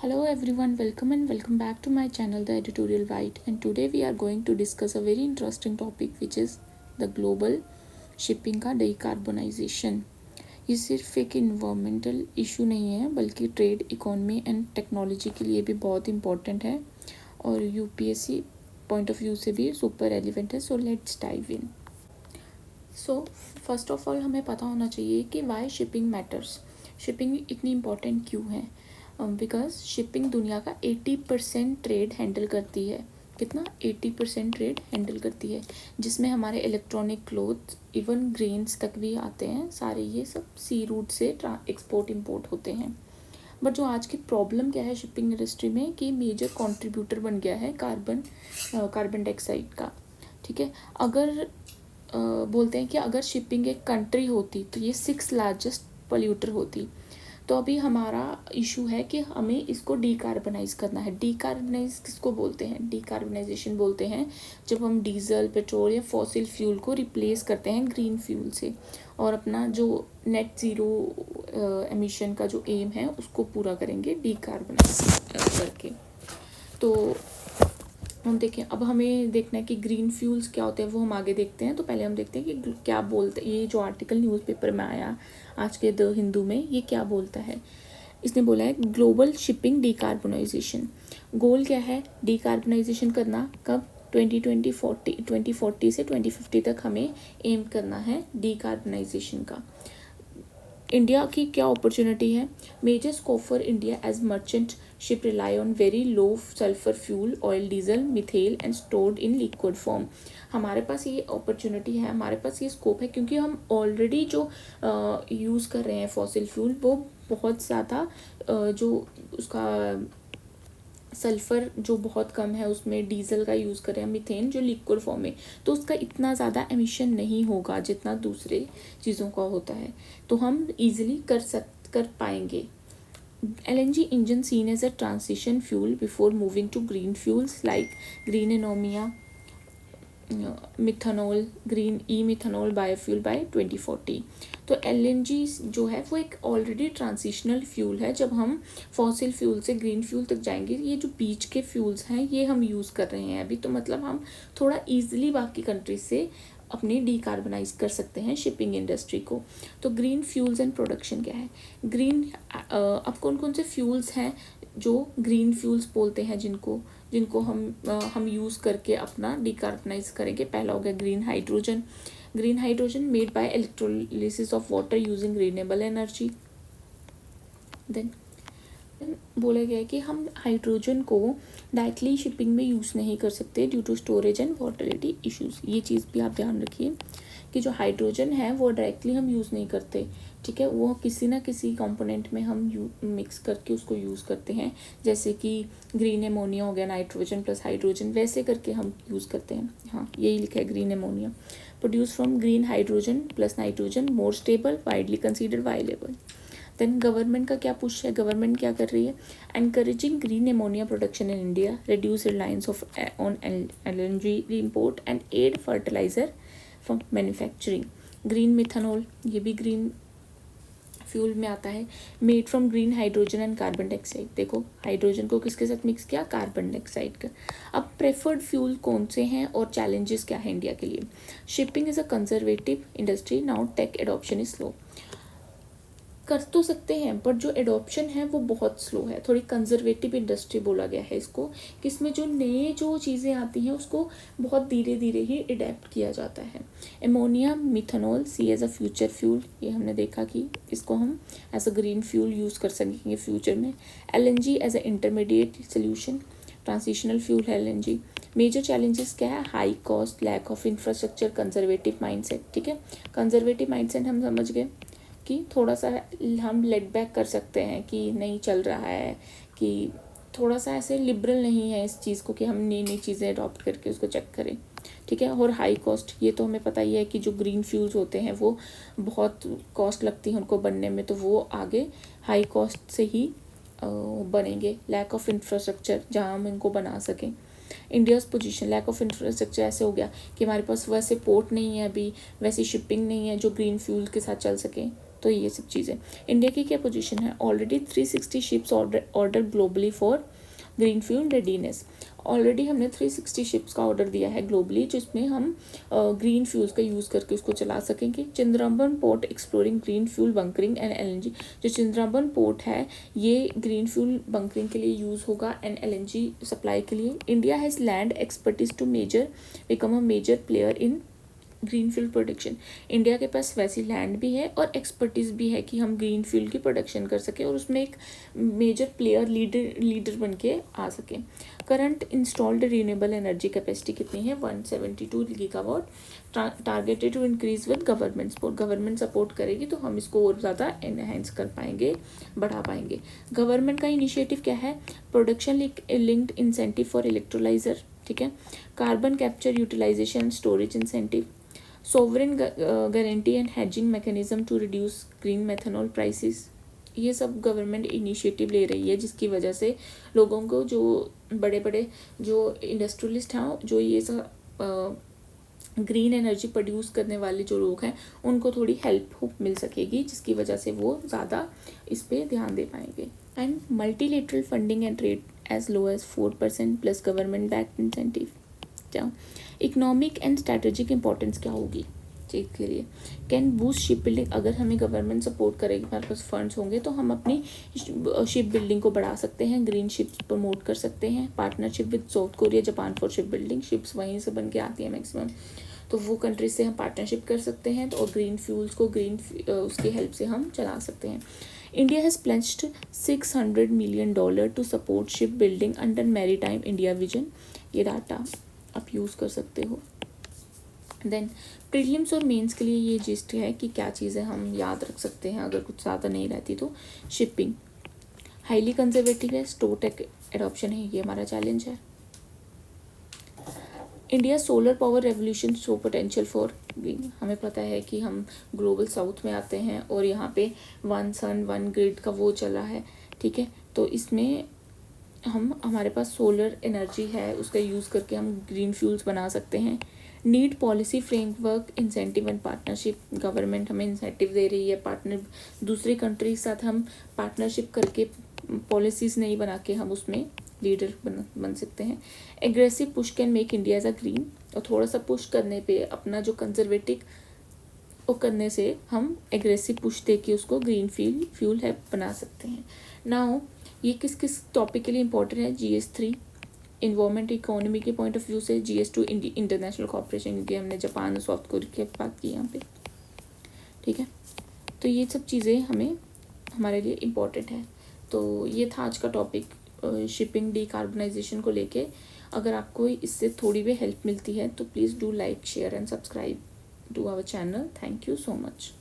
Hello everyone, welcome and welcome back to my channel The Editorial White, and today we are going to discuss a very interesting topic which is the global shipping का decarbonization। ये सिर्फ एक environmental issue नहीं है बल्कि trade, economy and technology के लिए भी बहुत इंपॉर्टेंट है और यूपीएससी पॉइंट ऑफ व्यू से भी सुपर रेलिवेंट है। So let's dive in. So first of all हमें पता होना चाहिए कि वाई शिपिंग मैटर्स। शिपिंग इतनी इम्पॉर्टेंट क्यों है? बिकॉज शिपिंग दुनिया का 80% ट्रेड हैंडल करती है। कितना? 80% ट्रेड हैंडल करती है, जिसमें हमारे इलेक्ट्रॉनिक क्लोथ्स, इवन ग्रेन्स तक भी आते हैं। सारे ये सब सी रूट से एक्सपोर्ट इंपोर्ट होते हैं। बट जो आज की प्रॉब्लम क्या है शिपिंग इंडस्ट्री में, कि मेजर कंट्रीब्यूटर बन गया है कार्बन डाइऑक्साइड का। ठीक है, अगर बोलते हैं कि अगर शिपिंग एक कंट्री होती तो ये 6th लार्जेस्ट पोल्यूटर होती। तो अभी हमारा इशू है कि हमें इसको डीकार्बनाइज करना है। डीकार्बनाइज किसको बोलते हैं? डीकार्बनाइजेशन बोलते हैं जब हम डीजल, पेट्रोल या फॉसिल फ्यूल को रिप्लेस करते हैं ग्रीन फ्यूल से, और अपना जो नेट ज़ीरो एमिशन का जो एम है उसको पूरा करेंगे डीकार्बनाइज करके। तो हम देखें, अब हमें देखना है कि ग्रीन फ्यूल्स क्या होते हैं, वो हम आगे देखते हैं। तो पहले हम देखते हैं कि क्या बोलते हैं ये जो आर्टिकल न्यूज़पेपर में आया आज के द हिंदू में, ये क्या बोलता है। इसने बोला है ग्लोबल शिपिंग डीकार्बनाइजेशन। गोल क्या है? डीकार्बनाइजेशन करना। कब? 2040 से 2050 तक हमें एम करना है डीकार्बनाइजेशन का। इंडिया की क्या अपॉर्चुनिटी है? Major scope for India as merchant ship rely on very low sulphur fuel, oil, diesel, methyl and stored in liquid form. हमारे पास ये अपॉर्चुनिटी है, हमारे पास ये स्कोप है, क्योंकि हम ऑलरेडी जो यूज़ कर रहे हैं फॉसिल फ्यूल वो बहुत ज़्यादा जो उसका सल्फ़र जो बहुत कम है, उसमें डीजल का यूज़ करें, मीथेन जो लिक्विड फॉर्म में, तो उसका इतना ज़्यादा एमिशन नहीं होगा जितना दूसरे चीज़ों का होता है। तो हम ईजिली कर पाएंगे। LNG engine seen as a transition fuel before moving to green fuels like green ammonia, methanol, green e methanol biofuel by 2040। तो LNG जो है वो एक ऑलरेडी ट्रांजिशनल फ्यूल है। जब हम फॉसिल फ्यूल से ग्रीन फ्यूल तक जाएंगे, ये जो बीच के फ्यूल्स हैं ये हम यूज़ कर रहे हैं अभी, तो मतलब हम थोड़ा ईजिली बाकी कंट्रीज से अपनी डीकार्बनाइज कर सकते हैं शिपिंग इंडस्ट्री को। तो ग्रीन फ्यूल्स एंड प्रोडक्शन क्या है? ग्रीन अब कौन कौन से फ्यूल्स हैं जो ग्रीन फ्यूल्स बोलते हैं, जिनको जिनको हम यूज़ करके अपना डीकार्बनाइज करेंगे। पहला हो गया green hydrogen. Green hydrogen made by electrolysis of water using renewable energy. Then बोला गया है कि हम हाइड्रोजन को डायरेक्टली शिपिंग में यूज़ नहीं कर सकते due to storage and volatility issues. ये चीज़ भी आप ध्यान रखिए कि जो हाइड्रोजन है वो डायरेक्टली हम यूज़ नहीं करते। ठीक है, वो किसी ना किसी कंपोनेंट में हम मिक्स करके उसको यूज़ करते हैं, जैसे कि ग्रीन एमोनिया हो गया, नाइट्रोजन प्लस हाइड्रोजन, वैसे करके हम यूज़ करते हैं। हाँ, यही लिखा है green ammonia. Produce from green hydrogen plus nitrogen, more stable, widely considered viable. Then government का क्या पुश है? गवर्नमेंट क्या कर रही है? Encouraging green ammonia production in India, reduce reliance of on LNG import and aid fertiliser from manufacturing. Green methanol, ये भी green fuel में आता है, made from green hydrogen and carbon dioxide. देखो, हाइड्रोजन को किसके साथ मिक्स किया? कार्बन डाइऑक्साइड का। अब प्रेफर्ड फ्यूल कौन से हैं और चैलेंजेस क्या है इंडिया के लिए? Shipping is a conservative industry, now tech adoption is slow. कर तो सकते हैं बट जो एडॉप्शन है वो बहुत स्लो है। थोड़ी कंजर्वेटिव इंडस्ट्री बोला गया है इसको, कि इसमें जो नए जो चीज़ें आती हैं उसको बहुत धीरे धीरे ही अडेप्ट किया जाता है। Ammonia, methanol, see as a future fuel, ये हमने देखा कि इसको हम as a green fuel use कर सकेंगे फ्यूचर में। LNG as a intermediate solution, transitional fuel है LNG। मेजर चैलेंजेस क्या है? High cost, lack of infrastructure, conservative mindset. ठीक है, कंजर्वेटिव माइंडसेट हम समझ गए कि थोड़ा सा हम लेट बैक कर सकते हैं कि नहीं चल रहा है, कि थोड़ा सा ऐसे लिबरल नहीं है इस चीज़ को कि हम नई नई चीज़ें अडॉप्ट करके उसको चेक करें। ठीक है, और हाई कॉस्ट, ये तो हमें पता ही है कि जो ग्रीन फ्यूल्स होते हैं वो बहुत कॉस्ट लगती है उनको बनने में, तो वो आगे हाई कॉस्ट से ही बनेंगे। लैक ऑफ इंफ्रास्ट्रक्चर, जहाँ हम इनको बना सकें। India's position, lack of infrastructure ऐसे हो गया कि हमारे पास वैसे पोर्ट नहीं है अभी, वैसी शिपिंग नहीं है जो ग्रीन फ्यूल के साथ चल सके। तो ये सब चीज़ें। इंडिया की क्या पोजीशन है? Already 360 ships order globally for green fuel readiness. Already हमने 360 शिप्स का ऑर्डर दिया है ग्लोबली, जिसमें हम ग्रीन फ्यूल्स का यूज़ करके उसको चला सकेंगे। Chandraban port exploring green fuel bunkering and LNG. जो चंद्रबन पोर्ट है ये ग्रीन फ्यूल बंकरिंग के लिए यूज़ होगा एंड एलएनजी सप्लाई के लिए। India has land expertise to become a major player in green fuel production. India के पास वैसी लैंड भी है और एक्सपर्टीज़ भी है कि हम ग्रीन फ्यूल की प्रोडक्शन कर सकें और उसमें एक मेजर प्लेयर लीडर बन के आ सकें। Current installed renewable energy capacity कितनी है? 172 gigawatt. Targeted to increase with government support. Government support करेगी तो हम इसको और ज़्यादा एनहेंस कर पाएंगे, बढ़ा पाएंगे। गवर्नमेंट का इनिशिएटिव क्या है? Production linked incentive for electrolyser, ठीक है। Carbon capture utilisation storage incentive. Sovereign guarantee and hedging mechanism to reduce green methanol prices. ये सब गवर्नमेंट इनिशिएटिव ले रही है, जिसकी वजह से लोगों को, जो बड़े बड़े जो इंडस्ट्रियलिस्ट हैं, जो ये सब ग्रीन एनर्जी प्रोड्यूस करने वाले जो लोग हैं, उनको थोड़ी हेल्प मिल सकेगी, जिसकी वजह से वो ज़्यादा इस पर ध्यान दे पाएंगे। And multilateral funding and rate as low as 4% plus government backed incentive. Economic and strategic importance क्या होगी चीज़ के लिए? Can boost ship building. अगर हमें गवर्नमेंट सपोर्ट करेगी, हमारे पास फंड्स होंगे, तो हम अपनी शिप बिल्डिंग को बढ़ा सकते हैं, ग्रीन शिप्स प्रमोट कर सकते हैं। Partnership with south Korea Japan for ship building. Ships वहीं से बन के आती हैं मैक्सिमम, तो वो कंट्रीज से हम पार्टनरशिप कर सकते हैं, तो और ग्रीन फ्यूल्स को उसकी हेल्प से हम चला सकते हैं। India has pledged $600 million to support ship building under maritime India vision. ये डाटा आप यूज़ कर सकते हो। देन प्रीलिम्स और मेंस के लिए ये जिस्ट है कि क्या चीज़ें हम याद रख सकते हैं अगर कुछ ज़्यादा नहीं रहती तो। शिपिंग हाईली कंजर्वेटिव है, स्टोर टेक एडॉप्शन है, ये हमारा चैलेंज है। India solar power revolution show potential for green. हमें पता है कि हम ग्लोबल साउथ में आते हैं और यहाँ पे 1 सन 1 ग्रिड का वो चला है, ठीक है। तो इसमें हमारे पास सोलर एनर्जी है, उसका यूज़ करके हम ग्रीन फ्यूल्स बना सकते हैं। Need policy framework incentive and partnership. Government हमें इंसेंटिव दे रही है, पार्टनर दूसरी कंट्री के साथ हम पार्टनरशिप करके पॉलिसीज़ नहीं बना के हम उसमें लीडर बन सकते हैं। Aggressive push can make India as a green. और थोड़ा सा पुश करने पे अपना जो कंजर्वेटिव वो करने से हम एग्रेसिव पुश दे के उसको ग्रीन फ्यूल है बना सकते हैं। नाउ ये किस किस टॉपिक के लिए इंपॉर्टेंट है? GS3 इन्वायरमेंट इकोनॉमी के पॉइंट ऑफ व्यू से, GS2 इंटरनेशनल कॉर्पोरेशन, क्योंकि हमने जापान और साउथ कोरिया की बात की यहाँ पे, ठीक है। तो ये सब चीज़ें हमारे लिए इम्पॉर्टेंट है। तो ये था आज का टॉपिक शिपिंग डिकार्बनाइजेशन को लेके। अगर आपको इससे थोड़ी भी हेल्प मिलती है तो please do like share and subscribe to our channel. Thank you so much.